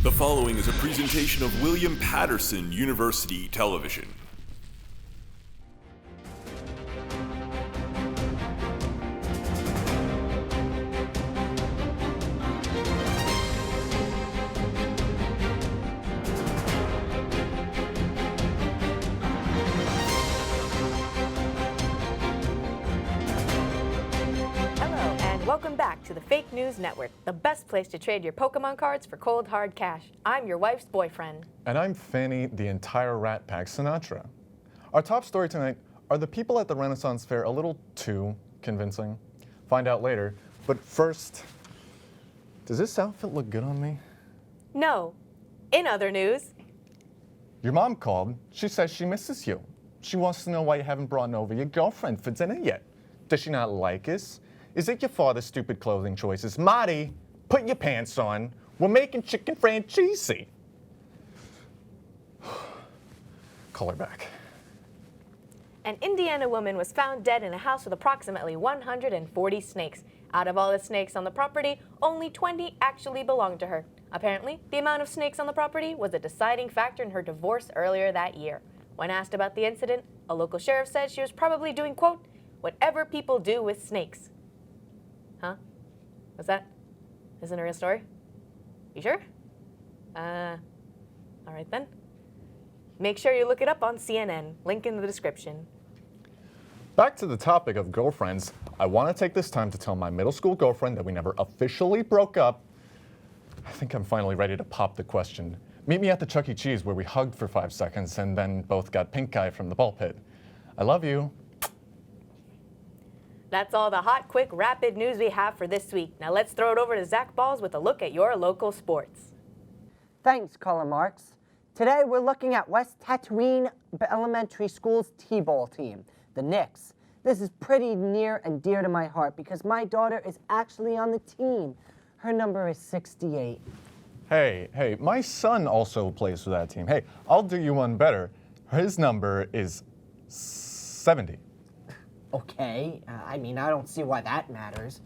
The following is a presentation of William Patterson University Television. Welcome back to the Fake News Network, the best place to trade your Pokemon cards for cold, hard cash. I'm your wife's boyfriend. And I'm Fanny, the entire Rat Pack Sinatra. Our top story tonight, are the people at the Renaissance Fair a little too convincing? Find out later, but first, does this outfit look good on me? No. In other news, your mom called. She says she misses you. She wants to know why you haven't brought over your girlfriend for dinner yet. Does she not like us? Is it your father's stupid clothing choices? Marty, put your pants on. We're making chicken franchise. Call her back. An Indiana woman was found dead in a house with approximately 140 snakes. Out of all the snakes on the property, only 20 actually belonged to her. Apparently, the amount of snakes on the property was a deciding factor in her divorce earlier that year. When asked about the incident, a local sheriff said she was probably doing, quote, whatever people do with snakes. Huh? What's that? Isn't a real story? You sure? All right then. Make sure you look it up on CNN. Link in the description. Back to the topic of girlfriends, I want to take this time to tell my middle school girlfriend that we never officially broke up. I think I'm finally ready to pop the question. Meet me at the Chuck E. Cheese where we hugged for 5 seconds and then both got pink eye from the ball pit. I love you. That's all the hot, quick, rapid news we have for this week. Now let's throw it over to Zach Balls with a look at your local sports. Thanks, Caller Marks. Today we're looking at West Tatooine Elementary School's T-ball team, the Knicks. This is pretty near and dear to my heart because my daughter is actually on the team. Her number is 68. Hey, my son also plays for that team. Hey, I'll do you one better. His number is 70. Okay, I don't see why that matters.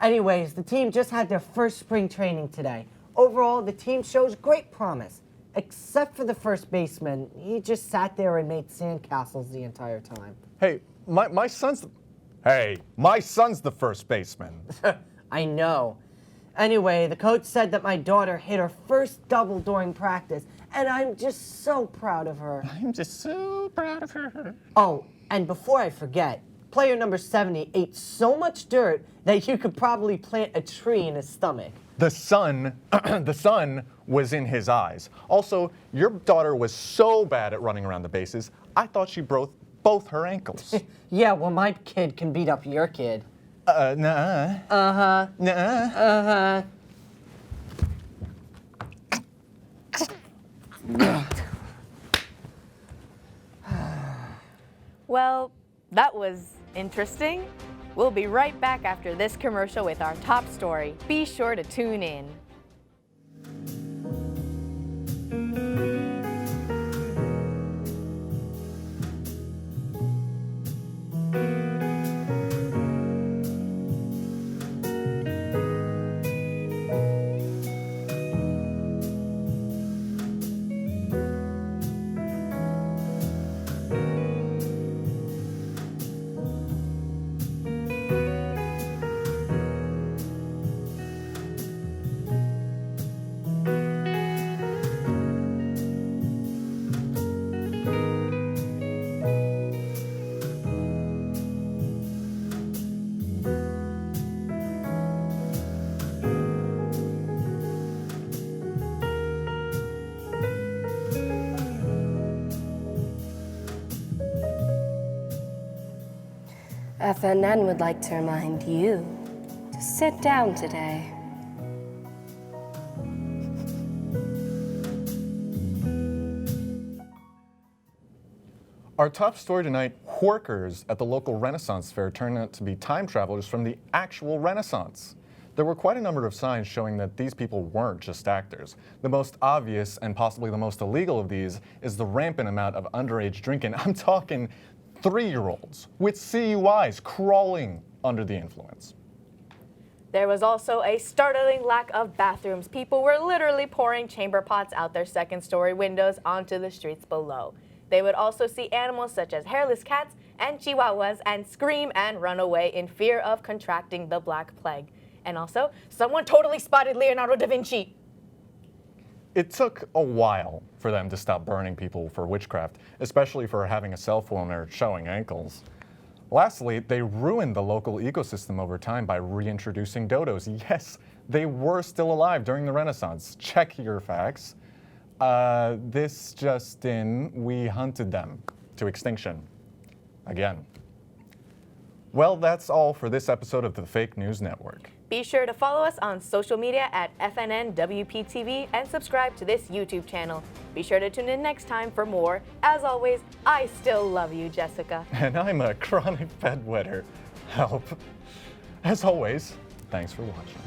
Anyways, the team just had their first spring training today. Overall, the team shows great promise, except for the first baseman. He just sat there and made sandcastles the entire time. Hey, my son's the first baseman. I know. Anyway, the coach said that my daughter hit her first double during practice, and I'm just so proud of her. I'm just so proud of her. Oh, and before I forget, player number 70 ate so much dirt that you could probably plant a tree in his stomach. The sun was in his eyes. Also, your daughter was so bad at running around the bases, I thought she broke both her ankles. Yeah, well, my kid can beat up your kid. Nuh-uh. Uh-huh. Nuh-uh. Uh-huh. Well, that was interesting. We'll be right back after this commercial with our top story. Be sure to tune in. FNN would like to remind you to sit down today. Our top story tonight, workers at the local Renaissance Fair turned out to be time travelers from the actual Renaissance. There were quite a number of signs showing that these people weren't just actors. The most obvious and possibly the most illegal of these is the rampant amount of underage drinking. I'm talking 3-year-olds with CUIs crawling under the influence. There was also a startling lack of bathrooms. People were literally pouring chamber pots out their second-story windows onto the streets below. They would also see animals such as hairless cats and chihuahuas and scream and run away in fear of contracting the Black Plague. And also, someone totally spotted Leonardo da Vinci. It took a while for them to stop burning people for witchcraft, especially for having a cell phone or showing ankles. Lastly, they ruined the local ecosystem over time by reintroducing dodos. Yes, they were still alive during the Renaissance. Check your facts. This just in, we hunted them to extinction. Again. Well, that's all for this episode of the Fake News Network. Be sure to follow us on social media at FNN WPTV and subscribe to this YouTube channel. Be sure to tune in next time for more. As always, I still love you, Jessica. And I'm a chronic bedwetter. Help. As always, thanks for watching.